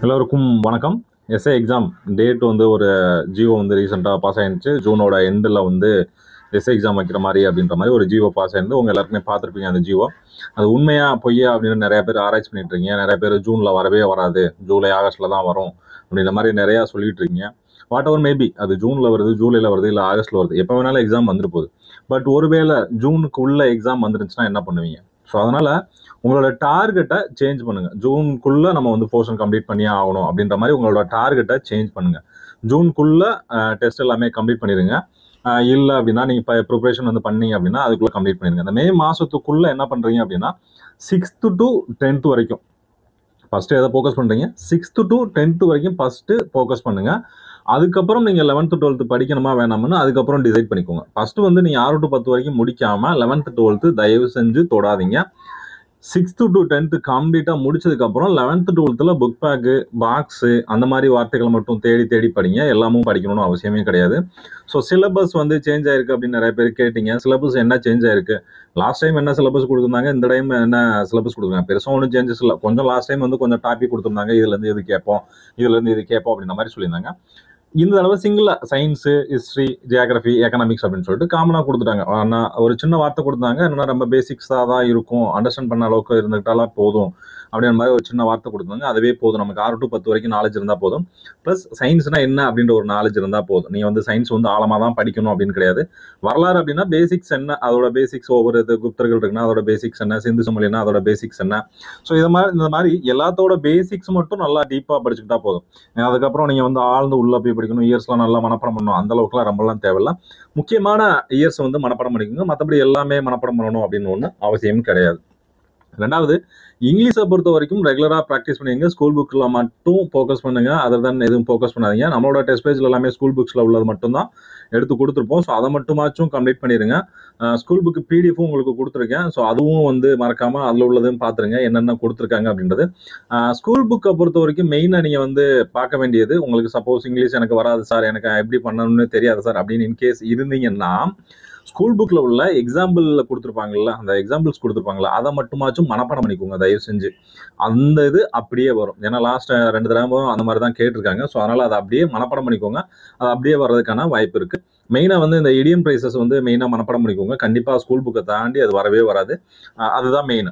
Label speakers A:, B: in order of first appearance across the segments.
A: எல்லோருக்கும் வணக்கம். S A exam date வந்து ஒரு ஜியோ வந்து ரீசெண்டாக பாஸ் ஆயிருந்துச்சு. ஜூனோட எண்டில் வந்து எஸ்ஏ எக்ஸாம் வைக்கிற மாதிரி அப்படின்ற மாதிரி ஒரு ஜியோ பாஸ் ஆயிருந்து. உங்கள் எல்லாருக்குமே பார்த்துருப்பீங்க அந்த ஜியோ. அது உண்மையா பொய்யா அப்படின்னு நிறைய பேர் ஆராய்ச்சி பண்ணிட்டு இருக்கீங்க. நிறைய பேர் ஜூனில் வரவே வராது, ஜூலை ஆகஸ்ட்டில் தான் வரும் அப்படின்ற மாதிரி நிறையா சொல்லிட்டு இருக்கீங்க. வாட் எவர் மேபி, அது ஜூனில் வருது, ஜூலையில் வருது, இல்லை ஆகஸ்ட்டில் வருது, எப்போ வேணாலும் எக்ஸாம் வந்துட்டு போகுது. பட் ஒருவேளை ஜூனுக்கு உள்ள எக்ஸாம் வந்துருந்துச்சுன்னா என்ன பண்ணுவீங்க? ஸோ அதனால் உங்களோட டார்கெட்டை சேஞ்ச் பண்ணுங்க. ஜூனுக்குள்ள நம்ம வந்து போர்ஷன் கம்ப்ளீட் பண்ணியே ஆகணும் அப்படின்ற மாதிரி உங்களோட டார்கெட்டை சேஞ்ச் பண்ணுங்க. ஜூனுக்குள்ள டெஸ்ட் எல்லாமே கம்ப்ளீட் பண்ணிடுங்க. இல்லை அப்படின்னா நீங்கள் இப்போ ப்ரிப்பரேஷன் வந்து பண்ணீங்க அப்படின்னா அதுக்குள்ளே கம்ப்ளீட் பண்ணிடுங்க. இந்த மே மாதத்துக்குள்ளே என்ன பண்ணுறீங்க அப்படின்னா 6th to 10th வரைக்கும் ஃபஸ்ட்டு எதை ஃபோக்கஸ் பண்ணுறீங்க? 6th to 10th வரைக்கும் ஃபஸ்ட்டு ஃபோக்கஸ் பண்ணுங்க. அதுக்கப்புறம் நீங்கள் 11th 12th படிக்கணுமா வேணாம்னு அதுக்கப்புறம் டிசைட் பண்ணிக்கோங்க. ஃபஸ்ட்டு வந்து நீங்கள் 6 to 10 வரைக்கும் முடிக்காமல் 11th 12th தயவு செஞ்சு தொடாதீங்க. 6th to 10th கம்ப்ளீட்டாக முடிச்சதுக்கப்புறம் 11th 12th book bag, box அந்த மாதிரி வார்த்தைகளை மட்டும் தேடி தேடி படிங்க. எல்லாமும் படிக்கணும்னு அவசியமே கிடையாது. ஸோ சிலபஸ் வந்து சேஞ்ச் ஆயிருக்கு அப்படின்னு நிறைய பேர் கேட்டீங்க. சிலபஸ் என்ன சேஞ்ச் ஆயிருக்கு? லாஸ்ட் டைம் என்ன சிலபஸ் கொடுத்துருந்தாங்க, இந்த டைம் என்ன சிலபஸ் கொடுக்குறாங்க? பெருசாக ஒன்றும் சேஞ்சஸ் இல்லை. கொஞ்சம் லாஸ்ட் டைம் வந்து கொஞ்சம் டாபிக் கொடுத்துருந்தாங்க, இதுலேருந்து இது கேட்போம், இதுலேருந்து இது கேட்போம் அப்படின்ற மாதிரி சொல்லியிருந்தாங்க. இந்த தடவை சிங்கிளாக சயின்ஸு, ஹிஸ்ட்ரி, ஜியாகிரஃபி, எக்கனாமிக்ஸ் அப்படின்னு சொல்லிட்டு காமனாக கொடுத்துட்டாங்க. ஆனால் ஒரு சின்ன வார்த்தை கொடுத்தாங்க, என்னன்னா ரொம்ப பேசிக்ஸாக தான் இருக்கும், அண்டர்ஸ்டாண்ட் பண்ண அளவுக்கு இருந்துக்கிட்டாலாம் போதும் அப்படின்ற மாதிரி ஒரு சின்ன வார்த்தை கொடுத்தாங்க. அதுவே போதும், நமக்கு 6 to 10 வரைக்கும் நாலேஜ் இருந்தால் போதும். ப்ளஸ் சயின்ஸ்னா என்ன அப்படின்ற ஒரு நாலேஜ் இருந்தால் போதும். நீங்கள் வந்து சயின்ஸ் வந்து ஆழமாக தான் படிக்கணும் அப்படின்னு கிடையாது. வரலாறு அப்படின்னா பேசிக்ஸ் என்ன, அதோட பேசிக்ஸ், ஒவ்வொரு இது குப்தர்கள் இருக்குன்னா அதோட பேசிக்ஸ் என்ன, சிந்து சமவெளினா அதோட பேசிக்ஸ் என்ன. ஸோ இந்த மாதிரி எல்லாத்தோட பேசிக்ஸ் மட்டும் நல்லா டீப்பாக படிச்சுக்கிட்டா போதும். அதுக்கப்புறம் நீங்கள் வந்து ஆழ்ந்து உள்ளே போய் படிக்கணும், இயர்ஸ்லாம் நல்லா மனப்பாடம் பண்ணணும், அந்த அளவுக்குலாம் ரொம்பலாம் தேவையில்ல. முக்கியமான இயர்ஸ் வந்து மனப்பாடம் பண்ணிக்கோங்க. மற்றபடி எல்லாமே மனப்பாடம் பண்ணணும் அப்படின்னு ஒன்றும் அவசியம் கிடையாது. ரெண்டாவது, இங்கிலீஷை பொறுத்த வரைக்கும் ரெகுலராக ப்ராக்டிஸ் பண்ணுங்க. ஸ்கூல் புக்கில் மட்டும் ஃபோக்கஸ் பண்ணுங்க. அதர் தான் எதுவும் ஃபோக்கஸ் பண்ணாதீங்க. நம்மளோட டெஸ்ட் பேஜில் எல்லாமே ஸ்கூல் புக்ஸில் உள்ளது மட்டும்தான் எடுத்து கொடுத்துருப்போம். ஸோ அதை மட்டுமாச்சும் கம்ப்ளீட் பண்ணிடுங்க. ஸ்கூல் புக்கு பிடிஎஃப்பும் உங்களுக்கு கொடுத்துருக்கேன். ஸோ அதுவும் வந்து மறக்காமல் அதில் உள்ளதும் பார்த்துருங்க, என்னென்ன கொடுத்துருக்காங்க அப்படின்றது. ஸ்கூல் புக்கை பொறுத்த வரைக்கும் மெயினாக நீங்கள் வந்து பார்க்க வேண்டியது, உங்களுக்கு சப்போஸ் இங்கிலீஷ் எனக்கு வராது சார், எனக்கு எப்படி பண்ணணும்னு தெரியாது சார் அப்படின்னு இன்கேஸ் இருந்தீங்கன்னா, ஸ்கூல் புக்கில் உள்ள எக்ஸாம்பிளில் கொடுத்துருப்பாங்கல்ல, அந்த எக்ஸாம்பிள்ஸ் கொடுத்துருப்பாங்களா, அதை மட்டுமாச்சும் மனப்பாடம் பண்ணிக்கோங்க தயவு செஞ்சு. அந்த இது அப்படியே வரும். ஏன்னா லாஸ்ட் 2 தடவை அந்த மாதிரி தான் கேட்டிருக்காங்க. ஸோ அதனால் அதை அப்படியே மனப்பாடம் பண்ணிக்கோங்க. அது அப்படியே வர்றதுக்கான வாய்ப்பு இருக்குது. மெயினாக வந்து இந்த இடியம் ப்ரைஸஸ் வந்து மெயினாக மனப்பாடம் பண்ணிக்கோங்க. கண்டிப்பாக ஸ்கூல் புக்கை தாண்டி அது வரவே வராது. அதுதான் மெயின்.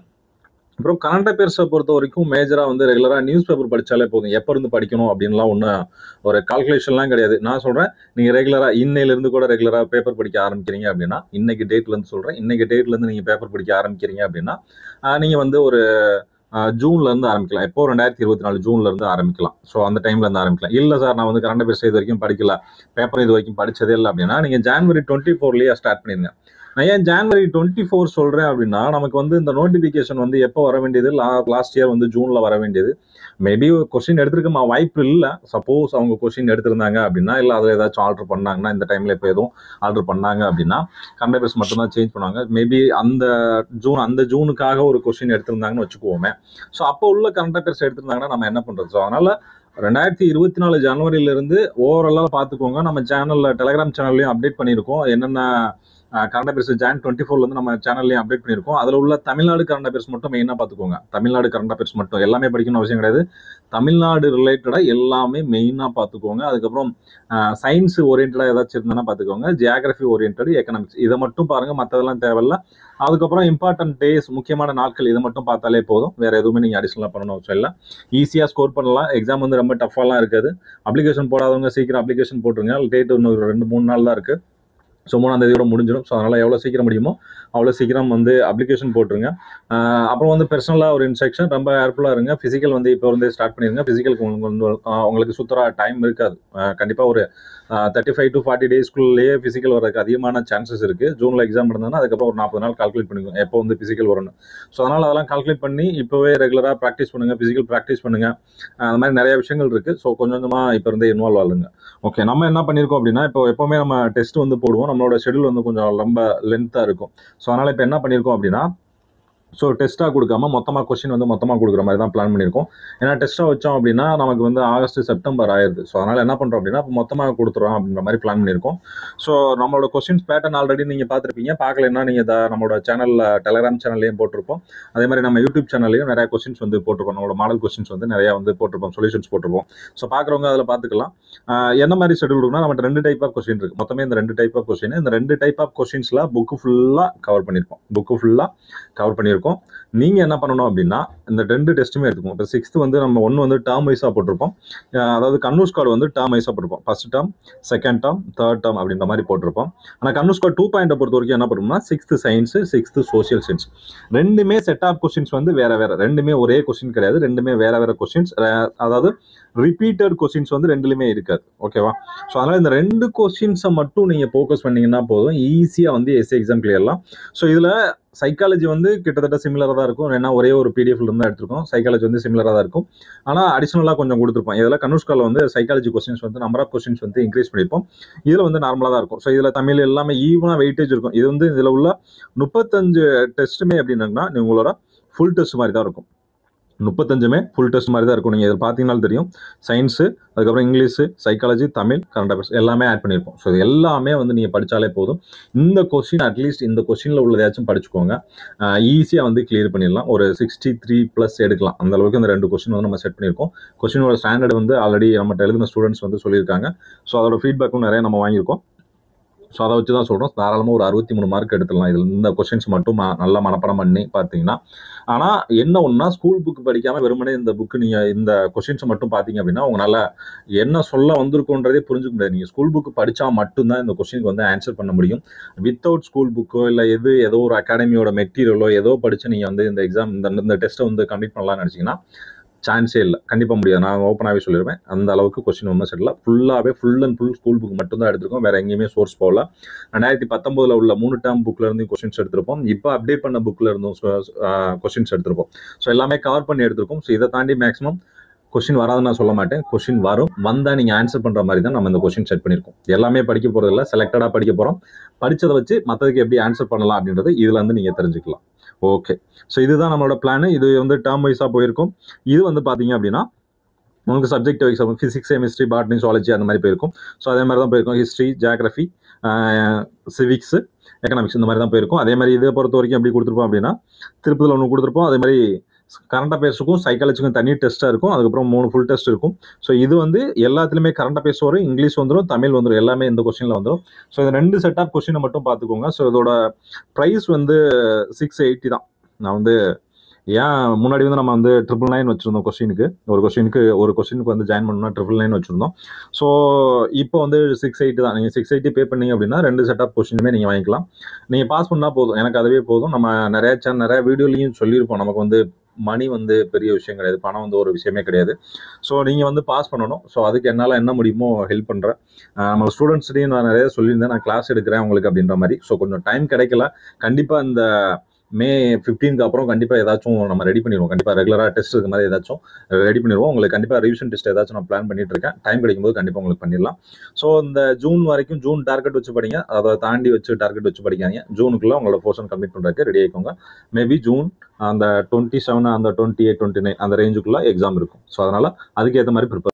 A: அப்புறம் கரண்ட் அஃபேர்ஸை பொறுத்த வரைக்கும் மேஜராக வந்து ரெகுலராக நியூஸ் பேப்பர் படித்தாலே போதும். எப்போ இருந்து படிக்கணும் அப்படின்லாம் ஒன்றும் ஒரு கால்குலேஷன்லாம் கிடையாது. நான் சொல்கிறேன், நீங்கள் ரெகுலராக இன்னையிலேருந்து கூட ரெகுலராக பேப்பர் படிக்க ஆரம்பிக்கிறீங்க அப்படின்னா, இன்னைக்கு டேட்லேருந்து சொல்கிறேன், இன்னைக்கு டேட்லேருந்து நீங்கள் பேப்பர் படிக்க ஆரம்பிக்கிறீங்க அப்படின்னா, நீங்கள் வந்து ஒரு ஜூன்லேருந்து ஆரம்பிக்கலாம். எப்போ 2024 ஜூன்லேருந்து ஆரம்பிக்கலாம். ஸோ அந்த டைம்லேருந்து ஆரம்பிக்கலாம். இல்லை சார், நான் வந்து கரண்ட் அஃபேர்ஸ் இது வரைக்கும் படிக்கல, பேப்பர் இது வரைக்கும் படித்ததே இல்லை அப்படின்னா, நீங்கள் ஜான்வரி 24 ஸ்டார்ட் பண்ணிடுங்க. நான் ஏன் ஜான்வரி 24 சொல்கிறேன் அப்படின்னா, நமக்கு வந்து இந்த நோட்டிஃபிகேஷன் வந்து எப்போ வர வேண்டியது, லாஸ்ட் இயர் வந்து ஜூனில் வர வேண்டியது. மேபி கொஸ்டின் எடுத்துருக்க வாய்ப்பு இல்லை. சப்போஸ் அவங்க கொஸ்டின் எடுத்திருந்தாங்க அப்படின்னா, இல்லை அதில் ஏதாச்சும் ஆர்டர் பண்ணாங்கன்னா, இந்த டைமில் இப்போ எதுவும் ஆர்டர் பண்ணாங்க அப்படின்னா கரண்ட் அஃபேர்ஸ் மட்டும்தான் சேஞ்ச் பண்ணுவாங்க. மேபி அந்த ஜூனுக்காக ஒரு கொஸ்டின் எடுத்திருந்தாங்கன்னு வச்சுக்குவோமே. ஸோ அப்போ உள்ள கரண்ட் அஃபேர்ஸ் எடுத்திருந்தாங்கன்னா நம்ம என்ன பண்ணுறது? ஸோ அதனால் 2024 ஜனவரியிலிருந்து ஓவராலாக பார்த்துக்கோங்க. நம்ம சேனலில் டெலிகிராம் சேனல்லையும் அப்டேட் பண்ணியிருக்கோம். என்னென்ன கரண்ட் அஃபேர்ஸ் ஜான் 24 நம்ம சேனல்லையும் அப்டேட் பண்ணியிருக்கோம். அதில் உள்ள தமிழ்நாடு கரண்ட் அஃபேர்ஸ் மட்டும் மெயினாக பார்த்துக்கோங்க. தமிழ்நாடு கரண்ட் அஃபேர்ஸ் மட்டும், எல்லாமே படிக்கணும் அவசியம் கிடையாது. தமிழ்நாடு ரிலேட்டடாக எல்லாமே மெயினாக பார்த்துக்கோங்க. அதுக்கப்புறம் சயின்ஸ் ஓரியன்டாக ஏதாச்சும் இருந்தாலும் பார்த்துக்கோங்க. ஜியாகிரஃபி ஓரியன்ட், எக்கனாமிக்ஸ் இதை மட்டும் பாருங்கள். மற்றதெல்லாம் தேவையில்ல. அதுக்கப்புறம் இம்பார்ட்டன்ட் டேஸ், முக்கியமான நாட்கள், இதை மட்டும் பார்த்தாலே போதும். வேறு எதுவுமே நீங்கள் அடிஷனலாக பண்ணணும் அவசியம் இல்லை. ஈஸியாக ஸ்கோர் பண்ணலாம். எக்ஸாம் வந்து ரொம்ப டஃப்பாலாம் இருக்காது. அப்ளிகேஷன் போடாதவங்க சீக்கிரம் அப்ளிகேஷன் போட்டுருங்க. டேட் இன்னும் 2-3 நாள் தான் இருக்குது. ஸோ 3ஆம் தேதியோட முடிஞ்சிடும். ஸோ அதனால் எவ்வளோ சீக்கிரம் முடியுமோ அவ்வளோ சீக்கிரம் வந்து அப்ளிகேஷன் போட்டுருங்க. அப்புறம் வந்து பர்சனலாக ஒரு இன்ஸ்ட்ரக்ஷன், ரொம்ப கேர்ஃபுல்லாக இருங்க. ஃபிசிக்கல் வந்து இப்போ இருந்தே ஸ்டார்ட் பண்ணிடுங்க. ஃபிசிக்கலுக்கு உங்களுக்கு சுத்தராக டைம் இருக்காது. கண்டிப்பாக ஒரு 35 to 40 டேஸ்க்குள்ளேயே ஃபிசிக்கல் வரதுக்கு அதிகமான சான்சஸ் இருக்குது. ஜூனில் எக்ஸாம் இருந்ததுன்னா அதுக்கப்புறம் ஒரு 40 நாள் கால்குலேட் பண்ணிக்கோங்க எப்போ வந்து ஃபிசிக்கல் வரும்னு. ஸோ அதனால் அதெல்லாம் கால்குலேட் பண்ணி இப்போவே ரெகுலராக ப்ராக்டிஸ் பண்ணுங்கள், ஃபிசிக்கல் ப்ராக்டிஸ் பண்ணுங்கள். அந்த மாதிரி நிறைய விஷயங்கள் இருக்குது. ஸோ கொஞ்சம் கொஞ்சமாக இப்போ இருந்தே இன்வால்வ் ஆகுங்க. ஓகே, நம்ம என்ன பண்ணியிருக்கோம் அப்படின்னா, இப்போ எப்போவுமே நம்ம டெஸ்ட் வந்து போடுவோம். நம்மளோட ஷெடியூல் வந்து கொஞ்சம் ரொம்ப லென்த்தாக இருக்கும். ஸோ அதனால் இப்போ என்ன பண்ணியிருக்கோம் அப்படின்னா, ஸோ டெஸ்ட்டாக கொடுக்காம மொத்தமாக கொஸ்டின் வந்து மொத்தமாக கொடுக்குற மாதிரி தான் பிளான் பண்ணியிருக்கோம். ஏன்னா டெஸ்ட்டாக வச்சோம் அப்படின்னா நமக்கு வந்து ஆகஸ்ட் செப்டம்பர் ஆயிடுது. ஸோ அதனால் என்ன பண்ணுறோம் அப்படின்னா இப்போ மொத்தமாக கொடுத்துறோம் அப்படின்ற மாதிரி பிளான் பண்ணியிருக்கோம். ஸோ நம்மளோட கொஸ்டின்ஸ் பேட்டர்ன் ஆல்ரெடி நீங்கள் பார்த்துருப்பீங்க. பார்க்கலன்னா நீங்கள் நம்மளோட சேனலில் டெலகிராம் சேனல்லையும் போட்டிருப்போம். அதே மாதிரி நம்ம யூடியூப் சேனல்லையும் நிறையா கொஸ்டின்ஸ் வந்து போட்டிருப்போம். நம்மளோட மாடல் கொஸ்டின்ஸ் வந்து நிறையா வந்து போட்டிருப்போம், சொல்யூஷன்ஸ் போட்டிருப்போம். ஸோ பார்க்குறவங்க அதில் பார்த்துக்கலாம். என்ன மாதிரி ஷெட்யூல் இருக்குன்னா நம்மகிட்ட 2 டைப் ஆஃப் கொஸ்டின் இருக்குது. மொத்தமே இந்த 2 டைப் ஆஃப் கொஸ்டின், இந்த 2 டைப் ஆஃப் கொஸ்டின்ஸில் புக்கு ஃபுல்லாக கவர் பண்ணியிருக்கோம். நீங்கள் என்ன பண்ணணும் அப்படின்னா இந்த 2 டெஸ்ட்டுமே எடுத்துக்கோங்க. இப்போ 6th வந்து நம்ம ஒன்று வந்து டேர்ம் வைஸாக போட்டிருப்போம். அதாவது கண்ணூர் ஸ்காட் வந்து டேர்ம் வைஸாக போட்டிருப்போம். First term, second term, third term அப்படின்ற மாதிரி போட்டிருப்போம். ஆனால் கண்ணூர் ஸ்காட் 2 பொறுத்த வரைக்கும் என்ன பண்ணுறோம்னா 6th science, 6th social science, ரெண்டுமே செட் ஆஃப் கொஸ்டின்ஸ் வந்து வேற வேற, ரெண்டுமே ஒரே கொஸ்டின் கிடையாது, ரெண்டுமே வேற வேற கொஸ்டின்ஸ். அதாவது ரிப்பீட்டட் கொஸ்டின்ஸ் வந்து ரெண்டுலையுமே இருக்காது. ஓகேவா? ஸோ அதனால் இந்த 2 கொஸ்டின்ஸை மட்டும் நீங்கள் ஃபோக்கஸ் பண்ணீங்கன்னா போதும், ஈஸியாக வந்து எஸ்ஏ எக்ஸாம் கிளியர்லாம். ஸோ இதில் சைக்காலஜி வந்து கிட்டத்தட்ட சிமிலராக தான் இருக்கும். ஏன்னா ஒரே ஒரு பிடிஎஃப்ல இருந்து எடுத்திருக்கோம். சைக்காலஜி வந்து சிமிலராக தான் இருக்கும். ஆனால் அடிஷனலாக கொஞ்சம் கொடுத்துருப்போம். இதில் கண்ணூர் வந்து சைக்காலஜி கொஸ்டின்ஸ் வந்து நம்பர் ஆஃப் கொஸ்டின்ஸ் வந்து இன்க்ரீஸ் பண்ணியிருப்போம். இதில் வந்து நார்மலாக தான் இருக்கும். ஸோ இதில் தமிழ் எல்லாமே ஈவனாக வெயிட்டேஜ் இருக்கும். இது வந்து இதில் உள்ள 35 டெஸ்ட்டுமே எப்படின்னா உங்களோட ஃபுல் டெஸ்ட் மாதிரி தான் இருக்கும். 35மே ஃபுல் டெஸ்ட் மாதிரி தான் இருக்கும். நீங்கள் இதில் பார்த்தீங்கன்னாலும் தெரியும். சயின்ஸு, அதுக்கப்புறம் English, psychology, Tamil, current affairs எல்லாமே ஆட் பண்ணியிருப்போம். ஸோ இது எல்லாமே வந்து நீங்கள் படித்தாலே போதும். இந்த கொஸ்டின் அட்லீஸ்ட் இந்த கொஸ்டினில் உள்ளதையாச்சும் படிச்சுக்கோங்க. ஈஸியாக வந்து கிளியர் பண்ணிடலாம். ஒரு 63+ எடுக்கலாம். அந்த அளவுக்கு இந்த 2 கொஸ்டின் வந்து நம்ம செட் பண்ணியிருக்கோம். கொஸ்டினோட ஸ்டாண்டர்ட் வந்து ஆல்ரெடி நம்மகிட்ட எழுதின ஸ்டூடெண்ட்ஸ் வந்து சொல்லியிருக்காங்க. ஸோ அதோட ஃபீட்பேக்கும் நிறைய நம்ம வாங்கியிருக்கோம். ஸோ அதை வச்சு தான் சொல்கிறோம். தாராளமாக ஒரு 63 மார்க் எடுத்துடலாம். இதில் இந்த கொஸ்டின்ஸ் மட்டும் நல்லா மனப்பாடம் பண்ணி பார்த்தீங்கன்னா. ஆனால் என்ன ஒன்றா ஸ்கூல் புக் படிக்காமல் வெறுமனே இந்த புக்கு நீங்கள் இந்த கொஸ்டின்ஸை மட்டும் பார்த்தீங்க அப்படின்னா உங்களால் என்ன சொல்ல வந்திருக்குன்றதே புரிஞ்சுக்க முடியாது. நீங்கள் ஸ்கூல் புக்கு படித்தா மட்டும்தான் இந்த கொஸ்டினுக்கு வந்து ஆன்சர் பண்ண முடியும். வித்தவுட் ஸ்கூல் புக்கோ இல்லை ஏதோ ஒரு அகாடமியோட மெட்டீரியலோ ஏதோ படித்து நீங்கள் வந்து இந்த எக்ஸாம் இந்த டெஸ்ட்டை வந்து கம்ப்ளீட் பண்ணலாம்னு நினச்சிங்கன்னா சான்ஸே இல்லை. கண்டிப்பாக முடியாது. நான் ஓப்பனாகவே சொல்லிடுவேன். அந்த அளவுக்கு கொஸ்டின் ஒன்றும் செட்டில் ஃபுல்லாகவே full and full school book மட்டும்தான் எடுத்திருக்கோம். வேறு எங்கேயுமே சோர்ஸ் போகல. 2019 உள்ள 3 டேர்ம் புக்கில் இருந்து கொஸ்டின்ஸ் எடுத்திருப்போம். இப்போ அப்டேட் பண்ண புக்கில் இருந்தும் கொஸ்டின்ஸ் எடுத்திருப்போம். ஸோ எல்லாமே கவர் பண்ணி எடுத்திருக்கோம். ஸோ இதை தாண்டி மேக்ஸிமம் கொஸ்டின் வராதுன்னு நான் சொல்ல மாட்டேன். கொஸ்டின் வந்தால் நீங்கள் ஆன்சர் பண்ணுற மாதிரி தான் நம்ம இந்த கொஸ்டின் செட் பண்ணியிருக்கோம். எல்லாமே படிக்க போகிறதில்ல, செலக்டடாக படிக்க போகிறோம். படித்ததை வச்சு மற்றதுக்கு எப்படி ஆன்சர் பண்ணலாம் அப்படின்றது இதில் வந்து நீங்கள் தெரிஞ்சுக்கலாம். ஓகே. ஸோ இதுதான் நம்மளோட பிளான். இது வந்து டேர்ம் வைஸாக போயிருக்கும். இது வந்து பார்த்தீங்க அப்படின்னா உங்களுக்கு subject wise physics, chemistry, botany, zoology அந்த மாதிரி போயிருக்கும். ஸோ அதே மாதிரி தான் போயிருக்கும். ஹிஸ்ட்ரி, ஜியாகிரஃபி, சிவிக்ஸு, எக்கனாமிக்ஸ் இந்த மாதிரி தான் போயிருக்கும். அதே மாதிரி இதை பொறுத்த வரைக்கும் எப்படி கொடுத்துருப்போம் அப்படின்னா திருப்பதியில் ஒன்று கொடுத்துருப்போம். அதே மாதிரி கரண்ட் அஃபேர்ஸுக்கும் சைக்காலஜிக்கும் தனி டெஸ்ட்டாக இருக்கும். அதுக்கப்புறம் 3 ஃபுல் டெஸ்ட் இருக்கும். ஸோ இது வந்து எல்லாத்துலேயுமே கரண்ட் அஃபேர்ஸ் வரும், இங்கிலீஷ் வந்துடும், தமிழ் வந்துடும், எல்லாமே இந்த கொஸ்டினில் வந்துடும். ஸோ இந்த 2 செட் ஆஃப் கொஸ்டினை மட்டும் பார்த்துக்கோங்க. ஸோ இதோட ப்ரைஸ் வந்து 680 தான். நான் வந்து ஏன் முன்னாடி வந்து நம்ம வந்து 999 வச்சுருந்தோம் கொஸ்டினுக்கு. ஒரு கொஸ்டினுக்கு வந்து ஜாயின் பண்ணணும்னா 999 வச்சுருந்தோம். ஸோ இப்போ வந்து 680 தான். நீங்கள் 680 பே பண்ணீங்க அப்படின்னா 2 செட் ஆஃப் கொஸ்டினுமே நீங்கள் வாங்கிக்கலாம். நீங்கள் பாஸ் பண்ணால் போதும். எனக்கு அதுவே போதும். நம்ம நிறைய வீடியோலையும் சொல்லியிருப்போம். நமக்கு வந்து மணி வந்து பெரிய விஷயம் கிடையாது. பணம் வந்து ஒரு விஷயமே கிடையாது. ஸோ நீங்கள் வந்து பாஸ் பண்ணணும். ஸோ அதுக்கு என்னால் என்ன முடியுமோ ஹெல்ப் பண்ணுறேன். நம்ம ஸ்டூடெண்ட்ஸ்டையும் நான் நிறைய சொல்லியிருந்தேன், நான் கிளாஸ் எடுக்கிறேன் உங்களுக்கு அப்படின்ற மாதிரி. ஸோ கொஞ்சம் டைம் கிடைக்கல. கண்டிப்பாக இந்த May 15க்கு அப்புறம் கண்டிப்பாக ஏதாச்சும் நம்ம ரெடி பண்ணிடுவோம். கண்டிப்பாக ரெகுலராக டெஸ்ட் இருக்க மாதிரி ஏதாச்சும் ரெடி பண்ணிடுவோம். உங்களுக்கு கண்டிப்பாக ரிவிஷன் டெஸ்ட் ஏதாச்சும் நான் பிளான் பண்ணிட்டு இருக்கேன். டைம் கிடைக்கும்போது கண்டிப்பாக உங்களுக்கு பண்ணிடலாம். ஸோ இந்த ஜூன் வரைக்கும் ஜூன் டார்கெட் வச்சு படிங்க. அதை தாண்டி வச்சு டார்கெட் வச்சு படிக்காங்க. ஜூனுக்குள்ளே உங்களோட போர்ஷன் கம்ப்ளீட் பண்ணுறதுக்கு ரெடி ஆகிக்கோங்க. மேபி ஜூன் அந்த 27, அந்த 28, 29 அந்த ரேஞ்சுக்குள்ளே எக்ஸாம் இருக்கும். ஸோ அதனால் அதுக்கேற்ற மாதிரி ப்ரிப்பேர்